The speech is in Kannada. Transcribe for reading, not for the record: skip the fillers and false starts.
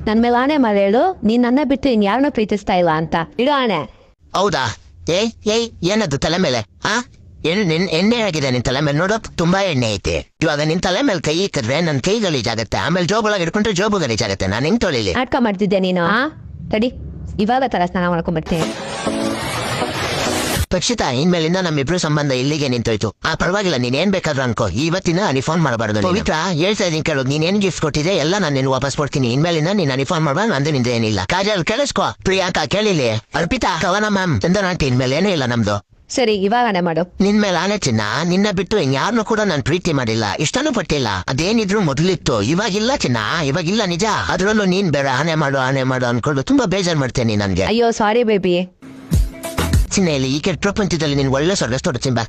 ನನ್ ಮೇಲೆ ಆಣೆ ಮಾಡಿ ಹೇಳು, ನೀನ್ ನನ್ನ ಬಿಟ್ಟು ಇನ್ ಯಾರನ್ನೂ ಪ್ರೀತಿಸ್ತಾ ಇಲ್ಲ ಅಂತ. ಇಡು ಆಣೆ. ಹೌದಾ? ಏಯ್ ಏನದು ತಲೆ ಮೇಲೆ? ಎಣ್ಣೆ ಆಗಿದೆ ನಿನ್ ತಲೆ ಮೇಲೆ, ನೋಡೋ ತುಂಬಾ ಎಣ್ಣೆ ಐತೆ. ಇವಾಗ ನಿನ್ ತಲೆ ಮೇಲೆ ಕೈ ಇಕ್ಕಿದ್ರೆ ನನ್ ಕೈ ಗಲೀಜಾಗತ್ತೆ, ಆಮೇಲೆ ಜೋಬೊಳಗೆ ಹಿಡ್ಕೊಂಡ್ರೆ ಜೋಬು ಗಲೀಜಾಗತ್ತೆ. ನಾನು ಹೆಂಗ್ ತೊಳಿಲಿ? ನಾಟಕ ಮಾಡ್ತಿದ್ದೆ ನೀನು. ತಡಿ, ಇವಾಗ ತರ ಸ್ನಾನ ಮಾಡ್ಕೊಂಡ್ಬರ್ತೀನಿ. ಪಕ್ಷಿತಾ, ಇನ್ಮೇಲಿಂದ ನಮ್ಮಿಬ್ರು ಸಂಬಂಧ ಇಲ್ಲಿಗೆ ನಿಂತೋಯ್ತು. ಪರವಾಗಿಲ್ಲ, ನೀನ್ ಏನ್ ಬೇಕಾದ್ರೂ ಅನ್ಕೋ, ಇವತ್ತಿನ ಅನಿಫೋನ್ ಮಾಡಬಾರ್ದು. ಪವಿತ್ರ, ಹೇಳ್ತಾ ಇದೀನಿ ಕೇಳು, ನೀನ್ ಏನ್ ಗಿಫ್ಟ್ ಕೊಟ್ಟಿದೆ ಎಲ್ಲ ನಾನು ನಿನ್ ವಾಪಸ್ ಕೊಡ್ತೀನಿ. ಇನ್ಮೇಲಿಂದ ನೀನ್ ಅನಿಫೋನ್ ಮಾಡ್ಬಾರ್ದು, ನಂದು ನಿಂದ ಏನಿಲ್ಲ. ಕಾಜಲ್ ಕೇಳಿಸ್ಕೋ, ಪ್ರಿಯಾಂಕಾ ಕೇಳಿಲಿ, ಅರ್ಪಿತಾ, ಕವನ ಮ್ಯಾಮ್, ಚಂದನಾಂಟಿ, ಇನ್ಮೇಲೆ ಏನೂ ಇಲ್ಲ ನಮ್ದು. ಸರಿ, ಇವಾಗ ಆಣೆ ಮಾಡು. ನಿನ್ ಮೇಲೆ ಆನೆ ಚಿನ್ನ, ನಿನ್ನ ಬಿಟ್ಟು ಇನ್ಯಾರನ್ನೂ ಕೂಡ ನಾನು ಪ್ರೀತಿ ಮಾಡಿಲ್ಲ, ಇಷ್ಟನೂ ಪಟ್ಟಿಲ್ಲ. ಅದೇನಿದ್ರು ಮೊದಲಿತ್ತು, ಇವಾಗಿಲ್ಲ ಚಿನ್ನ, ಇವಾಗಿಲ್ಲ ನಿಜ. ಅದ್ರಲ್ಲೂ ನೀನ್ ಬೇರೆ ಆನೆ ಮಾಡು ಅನ್ಕೊಂಡು ತುಂಬಾ ಬೇಜಾರ್ ಮಾಡ್ತೇನೆ ನನ್ಗೆ. ಅಯ್ಯೋ ಸಾರಿ ಬೇಬಿ. ಚಿನ್ನ, ಇಲ್ಲಿ ಈ ಕೆಟ್ಟ ಪ್ರಪಂಚದಲ್ಲಿ ನೀನ್ ಒಳ್ಳೆ ಸ್ವರ್ಗ ತೋರಿಸ್ತೀನಿ ಬಾ.